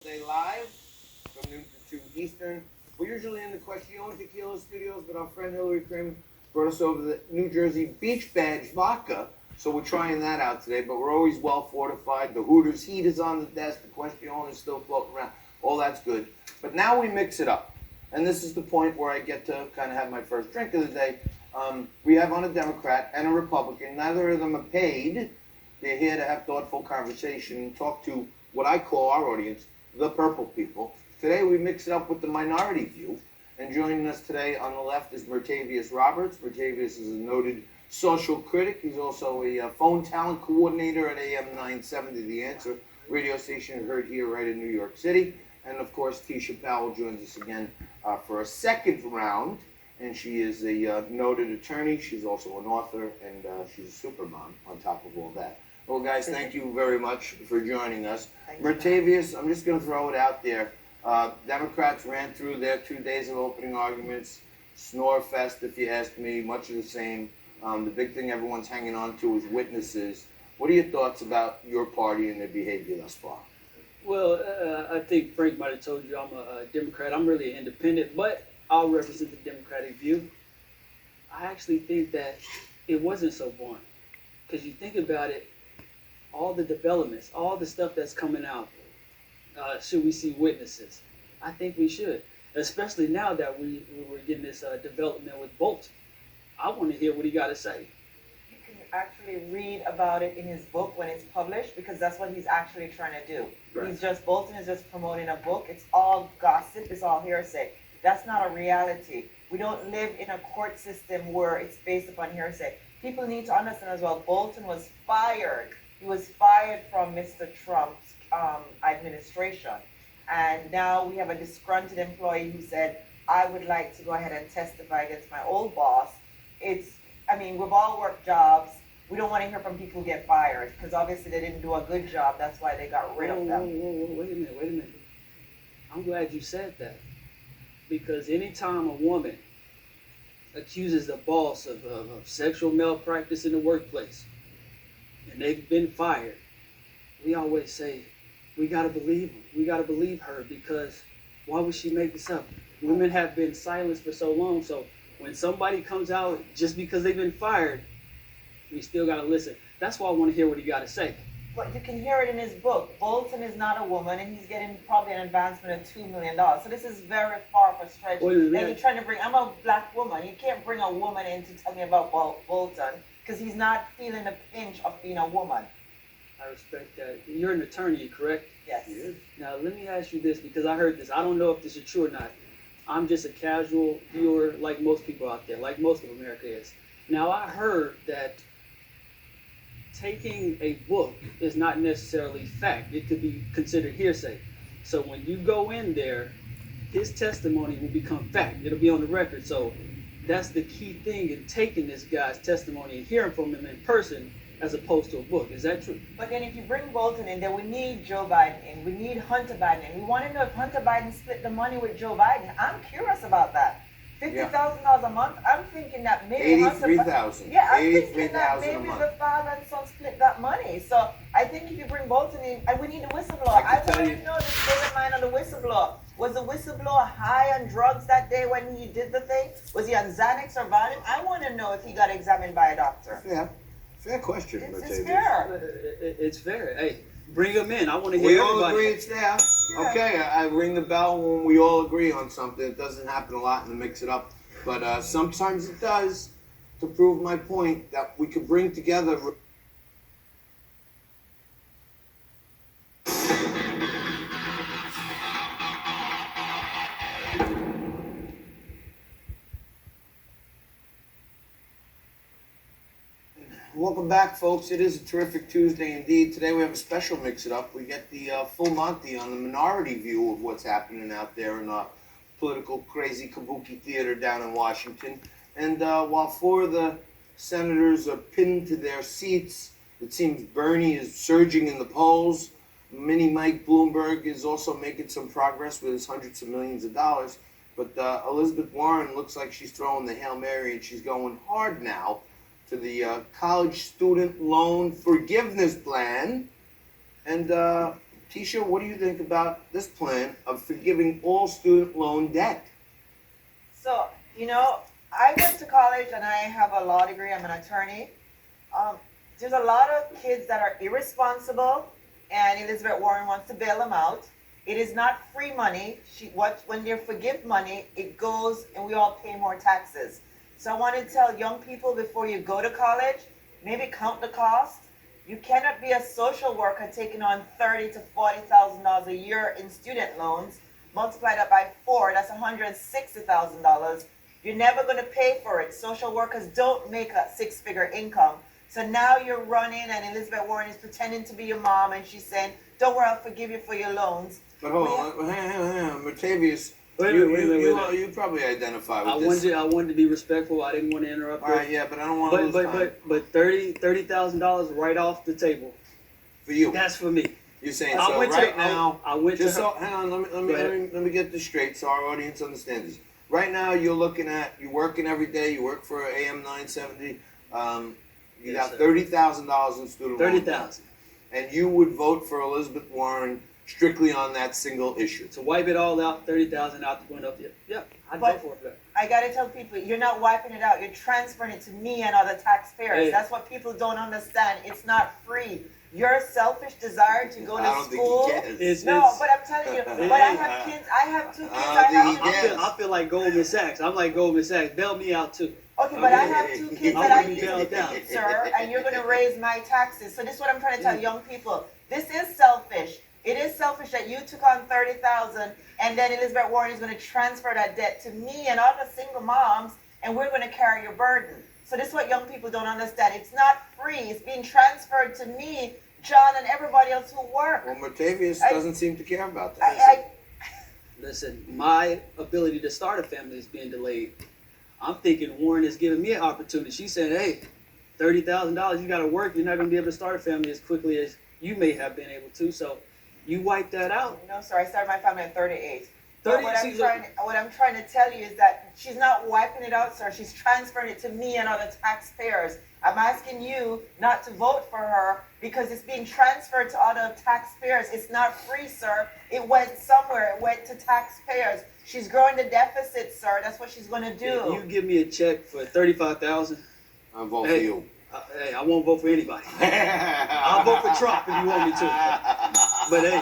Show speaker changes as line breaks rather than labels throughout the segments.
Stay live from noon to 2 Eastern. We're usually in the Question Tequila Studios, but our friend Hillary Kramer brought us over the New Jersey Beach Badge Vodka. So we're trying that out today, but we're always well fortified. The Hooters heat is on the desk. The Question is still floating around. All that's good. But now we mix it up. And this is the point where I get to kind of have my first drink of the day. We have on a Democrat and a Republican. Neither of them are paid. They're here to have thoughtful conversation and talk to what I call our audience, the purple people. Today we mix it up with the minority view. And joining us today on the left is Mertavius Roberts. Mertavius is a noted social critic. He's also a phone talent coordinator at AM 970, The Answer radio station heard here right in New York City. And of course, Tisha Powell joins us again for a second round. And she is a noted attorney. She's also an author, and she's a super mom on top of all that. Well, guys, thank you very much for joining us. Mertavius, I'm just going to throw it out there. Democrats ran through their 2 days of opening arguments. Snore fest, if you ask me, much of the same. The big thing everyone's hanging on to is witnesses. What are your thoughts about your party and their behavior thus far?
Well, I think Frank might have told you I'm a Democrat. I'm really an independent, but I'll represent the Democratic view. I actually think that it wasn't so boring. Because you think about it, all the developments, all the stuff that's coming out, should we see witnesses? I think we should, especially now that we're getting this development with Bolton. I want to hear what he got to say.
You can actually read about it in his book when it's published, because that's what he's actually trying to do. Right. Bolton is just promoting a book. It's all gossip, it's all hearsay. That's not a reality. We don't live in a court system where it's based upon hearsay. People need to understand as well, Bolton was fired. He was fired from Mr. Trump's administration. And now we have a disgruntled employee who said, I would like to go ahead and testify against my old boss. We've all worked jobs. We don't want to hear from people who get fired, because obviously they didn't do a good job. That's why they got rid of them.
Wait a minute. I'm glad you said that. Because anytime a woman accuses the boss of sexual malpractice in the workplace, and they've been fired, we always say, we gotta believe them. We gotta believe her, because why would she make this up? Women have been silenced for so long, so when somebody comes out just because they've been fired, we still gotta listen. That's why I want to hear what he gotta say.
But you can hear it in his book. Bolton is not a woman, and he's getting probably an advancement of $2 million. So this is very far for stretch. And you're trying to bring, I'm a black woman. You can't bring a woman in to tell me about Bolton, because he's not feeling the pinch of being a woman.
I respect that. You're an attorney, correct?
Yes.
Now, let me ask you this, because I heard this. I don't know if this is true or not. I'm just a casual viewer like most people out there, like most of America is. Now, I heard that taking a book is not necessarily fact. It could be considered hearsay. So when you go in there, his testimony will become fact. It'll be on the record. So that's the key thing in taking this guy's testimony and hearing from him in person as opposed to a book. Is that true?
But then if you bring Bolton in, then we need Joe Biden in. We need Hunter Biden in. We want to know if Hunter Biden split the money with Joe Biden. I'm curious about that. $50,000 a month. I'm thinking that maybe
$83,000.
Yeah, I'm thinking that maybe the father and son split that money. So I think if you bring Bolton in, and we need a whistleblower. I want to know the state of mind of the whistleblower. Was the whistleblower high on drugs that day when he did the thing? Was he on Xanax or Valium? I want to know if he got examined by a doctor.
Yeah, fair question.
It's fair.
It's fair. Hey, bring him in. I want to hear
We
everybody.
all agree it's there.
Yeah.
Okay, I ring the bell when we all agree on something. It doesn't happen a lot in the mix it up, but sometimes it does, to prove my point that we could bring together. Welcome back, folks. It is a terrific Tuesday indeed. Today we have a special mix-it-up. We get the full Monty on the minority view of what's happening out there in political crazy kabuki theater down in Washington. And while four of the senators are pinned to their seats, it seems Bernie is surging in the polls. Mini Mike Bloomberg is also making some progress with his hundreds of millions of dollars. But Elizabeth Warren looks like she's throwing the Hail Mary, and she's going hard now to the college student loan forgiveness plan. And Tisha, what do you think about this plan of forgiving all student loan debt?
So, I went to college and I have a law degree. I'm an attorney. There's a lot of kids that are irresponsible, and Elizabeth Warren wants to bail them out. It is not free money. When you forgive money, it goes and we all pay more taxes. So I want to tell young people before you go to college, maybe count the cost. You cannot be a social worker taking on $30,000 to $40,000 a year in student loans. Multiply that by 4, that's $160,000. You're never going to pay for it. Social workers don't make a 6-figure income. So now you're running, and Elizabeth Warren is pretending to be your mom, and she's saying, "Don't worry, I'll forgive you for your loans."
But hold on, hang on, Mertavius.
Wait a minute.
You probably identify with this.
I wanted to be respectful. I didn't want to interrupt her.
All right, yeah, but I don't want to lose time.
But $30,000 right off the table.
For you.
That's for me.
You're saying
I
so
went
right
to,
now.
I went
Just
to her.
so, hang on, let me get this straight so our audience understands this. Right now, you're working every day. You work for AM 970. You
Yes,
got
sir.
$30,000 in student loan debt.
30,000
And you would vote for Elizabeth Warren strictly on that single issue.
to wipe it all out. 30,000 out the window. Yeah, I'd
But-
vote for it.
I gotta tell people, you're not wiping it out. You're transferring it to me and other taxpayers.
Hey.
That's what people don't understand. It's not free. Your selfish desire to go
I
to
don't
school.
think he cares.
No, but I'm telling you. But I have kids. I have 2 kids.
I don't think he
have.
cares.
I feel like Goldman Sachs. I'm like Goldman Sachs. Bail me out too.
Okay, but I have 2 kids
I'm
that I
gonna be
need to
bailed out.
feed, sir, and you're gonna raise my taxes. So this is what I'm trying to tell young people. This is selfish. It is selfish that you took on 30,000, and then Elizabeth Warren is gonna transfer that debt to me and other single moms, and we're gonna carry your burden. So this is what young people don't understand. It's not free. It's being transferred to me, John, and everybody else who work.
Well, Mertavius doesn't seem to care about that.
Listen, my ability to start a family is being delayed. I'm thinking Warren is giving me an opportunity. She said, "Hey, $30,000, you got to work. You're not going to be able to start a family as quickly as you may have been able to." So you wipe that out.
No, sir. I started my family at 38.
30,
But what I'm trying to tell you is that she's not wiping it out, sir. She's transferring it to me and other taxpayers. I'm asking you not to vote for her because it's being transferred to other taxpayers. It's not free, sir. It went somewhere. It went to taxpayers. She's growing the deficit, sir. That's what she's going to do.
You give me a check for $35,000.
I'll vote for
Hey.
you.
Hey, I won't vote for anybody. I'll vote for Trump if you want me to. But hey,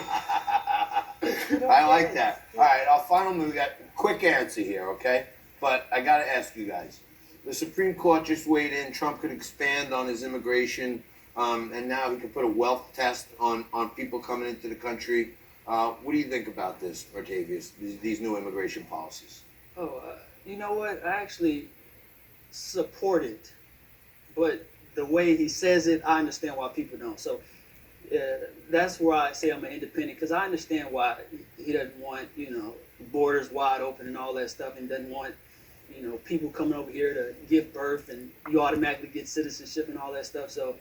I like that. All right, our final move. We got a quick answer here, okay? But I got to ask you guys. The Supreme Court just weighed in. Trump could expand on his immigration, and now he could put a wealth test on people coming into the country. What do you think about this, Mertavius, these new immigration policies?
you know what? I actually support it. But the way he says it, I understand why people don't. So that's why I say I'm an independent, because I understand why he doesn't want, borders wide open and all that stuff, and doesn't want, people coming over here to give birth and you automatically get citizenship and all that stuff. So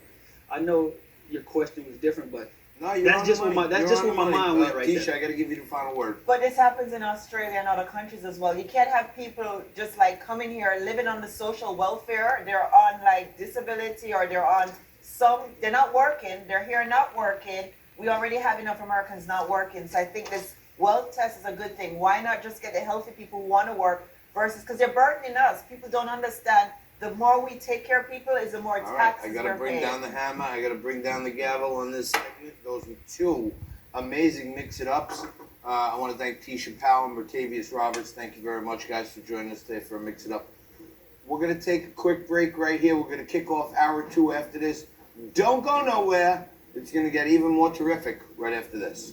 I know your question was different, but
No, you're
that's
on
just
the
where
money.
my
You're
just
on
where
the
my
money.
mind went right
Tisha,
there.
I got to give you the final word.
But this happens in Australia and other countries as well. You can't have people just like coming here living on the social welfare. They're on like disability, or they're not working. They're here not working. We already have enough Americans not working. So I think this wealth test is a good thing. Why not just get the healthy people who want to work versus, because they're burdening us. People don't understand. The more we take care of people is the more
All right,
taxes
I got to
we're
bring
paying.
down the hammer. I got to bring down the gavel on this segment. Those were two amazing mix-it-ups. I want to thank Tisha Powell and Mertavius Roberts. Thank you very much, guys, for joining us today for a mix-it-up. We're going to take a quick break right here. We're going to kick off hour 2 after this. Don't go nowhere. It's going to get even more terrific right after this.